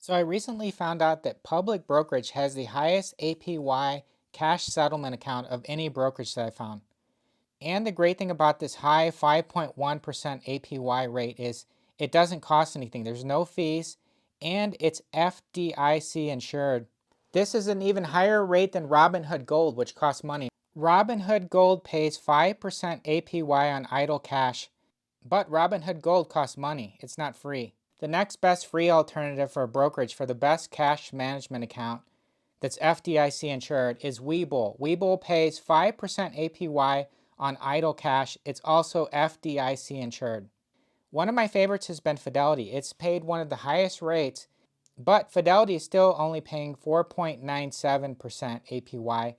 So I recently found out that Public Brokerage has the highest APY cash settlement account of any brokerage that I found. And the great thing about this high 5.1% APY rate is it doesn't cost anything. There's no fees and it's FDIC insured. This is an even higher rate than Robinhood Gold, which costs money. Robinhood Gold pays 5% APY on idle cash, but Robinhood Gold costs money. It's not free. The next best free alternative for a brokerage for the best cash management account that's FDIC insured is Webull. Webull pays 5% APY on idle cash. It's also FDIC insured. One of my favorites has been Fidelity. It's paid one of the highest rates, but Fidelity is still only paying 4.97% APY.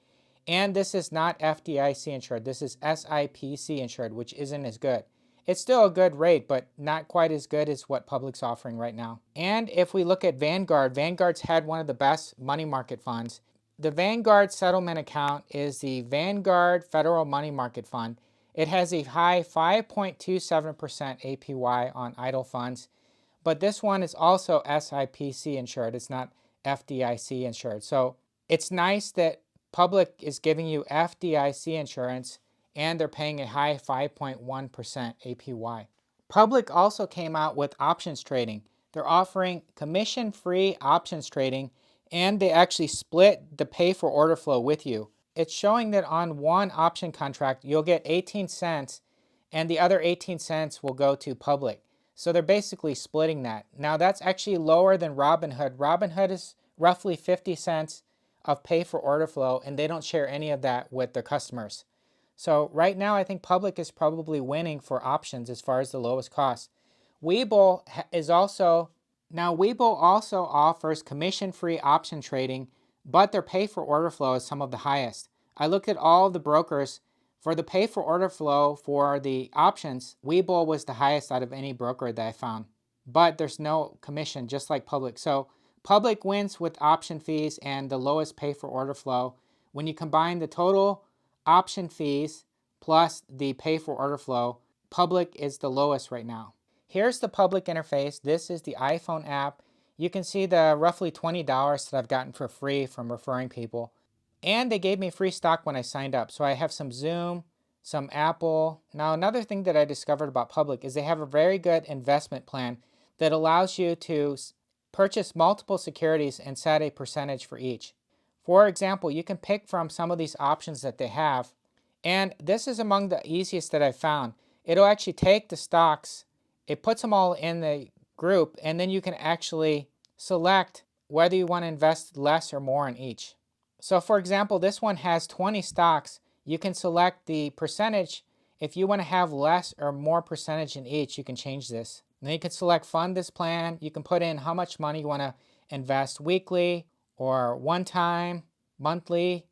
And this is not FDIC insured. This is SIPC insured, which isn't as good. It's still a good rate, but not quite as good as what Public's offering right now. And if we look at Vanguard, Vanguard's had one of the best money market funds. The Vanguard settlement account is the Vanguard Federal Money Market Fund. It has a high 5.27% APY on idle funds, but this one is also SIPC insured. It's not FDIC insured. So it's nice that Public is giving you FDIC insurance and they're paying a high 5.1% APY. Public also came out with options trading. They're offering commission-free options trading and they actually split the pay for order flow with you. It's showing that on one option contract, you'll get 18 cents and the other 18 cents will go to Public. So they're basically splitting that. Now that's actually lower than Robinhood. Robinhood is roughly 50 cents of pay for order flow and they don't share any of that with their customers. So right now I think Public is probably winning for options as far as the lowest cost. Webull also offers commission-free option trading, but their pay for order flow is some of the highest. I looked at all of the brokers. For the pay for order flow for the options, Webull was the highest out of any broker that I found. But there's no commission, just like Public. So Public wins with option fees and the lowest pay for order flow. When you combine the total option fees plus the pay for order flow, Public is the lowest right now. Here's the Public interface. This is the iPhone app. You can see the roughly $20 that I've gotten for free from referring people. And they gave me free stock when I signed up. So I have some Zoom, some Apple. Now another thing that I discovered about Public is they have a very good investment plan that allows you to purchase multiple securities and set a percentage for each. For example, you can pick from some of these options that they have. And this is among the easiest that I've found. It'll actually take the stocks, it puts them all in the group, and then you can actually select whether you want to invest less or more in each. So for example, this one has 20 stocks. You can select the percentage. If you want to have less or more percentage in each, you can change this. Then you can select fund this plan. You can put in how much money you want to invest weekly or one time, monthly.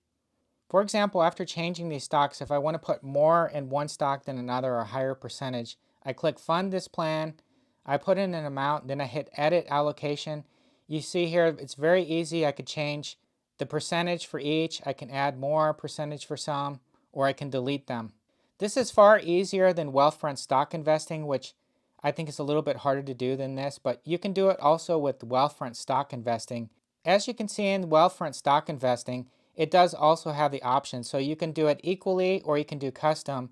For example, after changing these stocks, if I want to put more in one stock than another or a higher percentage, I click fund this plan. I put in an amount, then I hit edit allocation. You see here, it's very easy. I could change the percentage for each. I can add more percentage for some, or I can delete them. This is far easier than Wealthfront stock investing, which I think is a little bit harder to do than this, but you can do it also with Wealthfront stock investing. As you can see in Wealthfront stock investing, it does also have the option, so you can do it equally or you can do custom.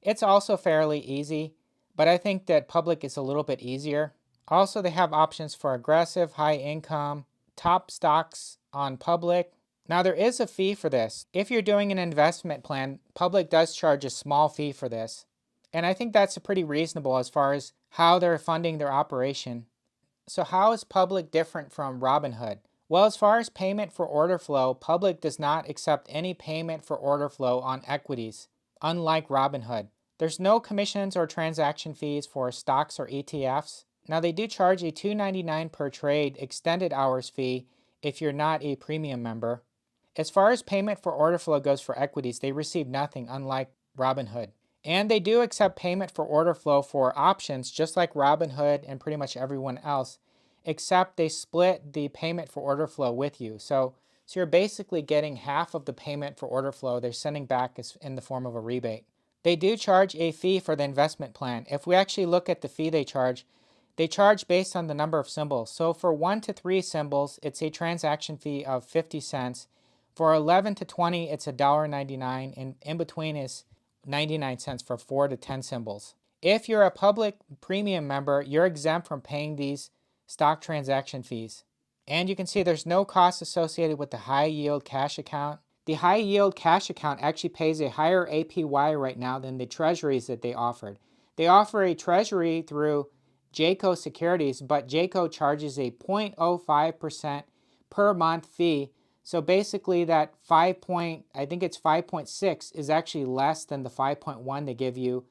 It's also fairly easy, but I think that Public is a little bit easier. Also, they have options for aggressive, high income, top stocks on Public. Now there is a fee for this. If you're doing an investment plan, Public does charge a small fee for this. And I think that's pretty reasonable as far as how they're funding their operation. So how is Public different from Robinhood? Well, as far as payment for order flow, Public does not accept any payment for order flow on equities, unlike Robinhood. There's no commissions or transaction fees for stocks or ETFs. Now they do charge a $2.99 per trade extended hours fee if you're not a premium member. As far as payment for order flow goes for equities, they receive nothing, unlike Robinhood. And they do accept payment for order flow for options, just like Robinhood and pretty much everyone else, except they split the payment for order flow with you. So you're basically getting half of the payment for order flow they're sending back in the form of a rebate. They do charge a fee for the investment plan. If we actually look at the fee they They charge based on the number of symbols. So for 1 to 3 symbols, it's a transaction fee of 50 cents. For 11 to 20, it's $1.99, and in between is 99 cents for 4 to 10 symbols. If you're a public premium member, you're exempt from paying these stock transaction fees. And you can see there's no cost associated with the high yield cash account. The high yield cash account actually pays a higher APY right now than the treasuries that they offered. They offer a treasury through Jayco Securities, but Jayco charges a 0.05% per month fee. So basically that I think it's 5.6 is actually less than the 5.1 they give you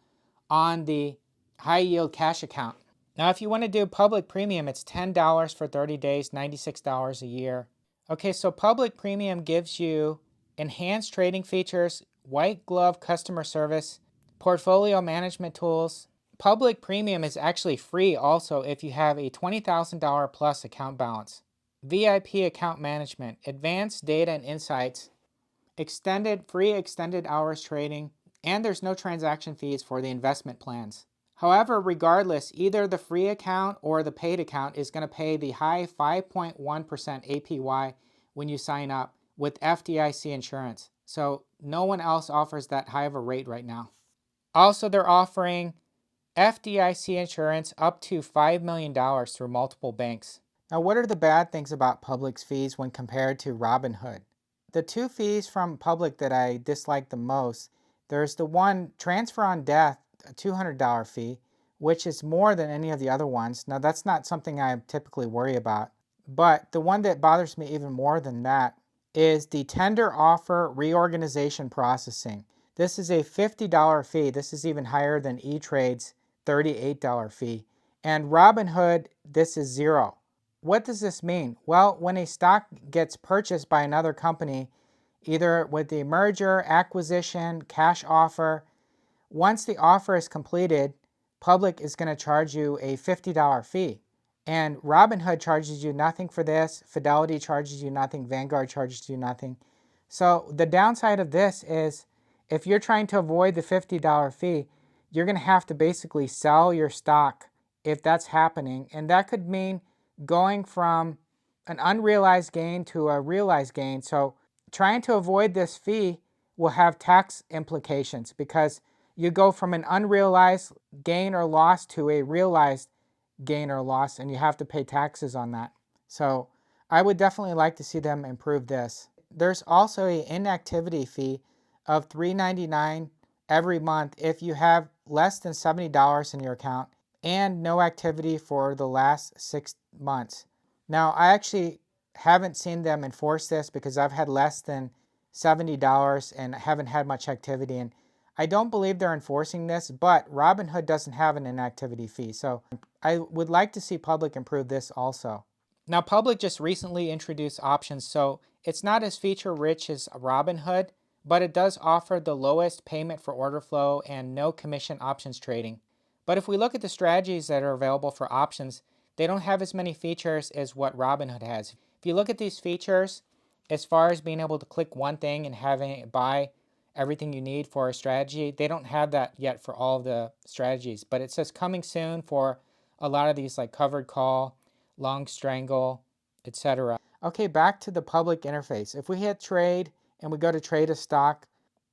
on the high yield cash account. Now if you want to do public premium, it's $10 for 30 days, $96 a year. Okay, so public premium gives you enhanced trading features, white glove customer service, portfolio management tools. Public premium is actually free also if you have a $20,000 plus account balance. VIP account management, advanced data and insights, free extended hours trading, and there's no transaction fees for the investment plans. However, regardless, either the free account or the paid account is going to pay the high 5.1% APY when you sign up with FDIC insurance. So no one else offers that high of a rate right now. Also, they're offering FDIC insurance up to $5 million through multiple banks. Now, what are the bad things about Public's fees when compared to Robinhood? The two fees from Public that I dislike the most, there's the one transfer on death, a $200 fee, which is more than any of the other ones. Now, that's not something I typically worry about. But the one that bothers me even more than that is the tender offer reorganization processing. This is a $50 fee. This is even higher than E-Trade's $38 fee. And Robinhood, this is $0. What does this mean? Well, when a stock gets purchased by another company, either with the merger, acquisition, cash offer, once the offer is completed, Public is going to charge you a $50 fee. And Robinhood charges you nothing for this. Fidelity charges you nothing. Vanguard charges you nothing. So the downside of this is if you're trying to avoid the $50 fee, you're going to have to basically sell your stock if that's happening. And that could mean going from an unrealized gain to a realized gain. So trying to avoid this fee will have tax implications because you go from an unrealized gain or loss to a realized gain or loss, and you have to pay taxes on that. So I would definitely like to see them improve this. There's also an inactivity fee of $3.99 every month if you have less than $70 in your account and no activity for the last 6 months. Now, I actually haven't seen them enforce this because I've had less than $70 and haven't had much activity, and I don't believe they're enforcing this, but Robinhood doesn't have an inactivity fee. So I would like to see Public improve this also. Now, Public just recently introduced options, so it's not as feature rich as Robinhood, but it does offer the lowest payment for order flow and no commission options trading. But if we look at the strategies that are available for options, they don't have as many features as what Robinhood has. If you look at these features, as far as being able to click one thing and having it buy everything you need for a strategy, they don't have that yet for all of the strategies. But it says coming soon for a lot of these like covered call, long strangle, etc. Okay, back to the Public interface. If we hit trade and we go to trade a stock,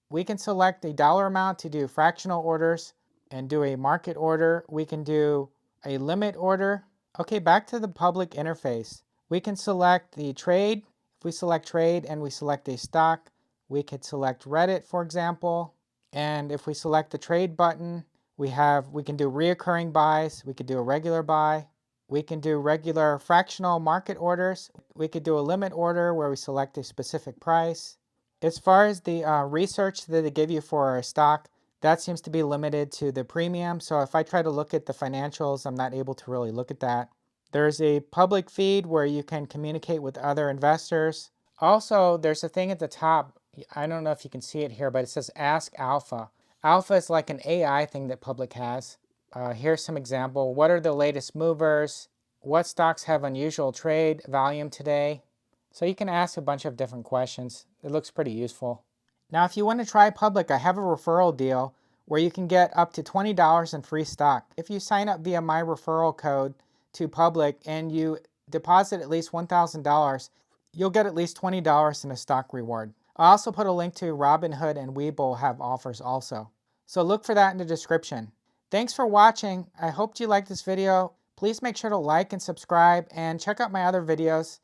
we can select a dollar amount to do fractional orders and do a market order. We can do a limit order. Okay, back to the Public interface. We can select the trade. If we select trade and we select a stock, we could select Reddit, for example. And if we select the trade button, we can do reoccurring buys. We could do a regular buy. We can do regular fractional market orders. We could do a limit order where we select a specific price. As far as the research that they give you for a stock, that seems to be limited to the premium. So if I try to look at the financials, I'm not able to really look at that. There's a Public feed where you can communicate with other investors. Also, there's a thing at the top. I don't know if you can see it here, but it says Ask Alpha. Alpha is like an AI thing that Public has. Here's some example. What are the latest movers? What stocks have unusual trade volume today? So you can ask a bunch of different questions. It looks pretty useful. Now, if you want to try Public, I have a referral deal where you can get up to $20 in free stock. If you sign up via my referral code, to public and you deposit at least $1,000, you'll get at least $20 in a stock reward. I also put a link to Robinhood and Webull have offers also. So look for that in the description. Thanks for watching. I hope you liked this video. Please make sure to like and subscribe and check out my other videos.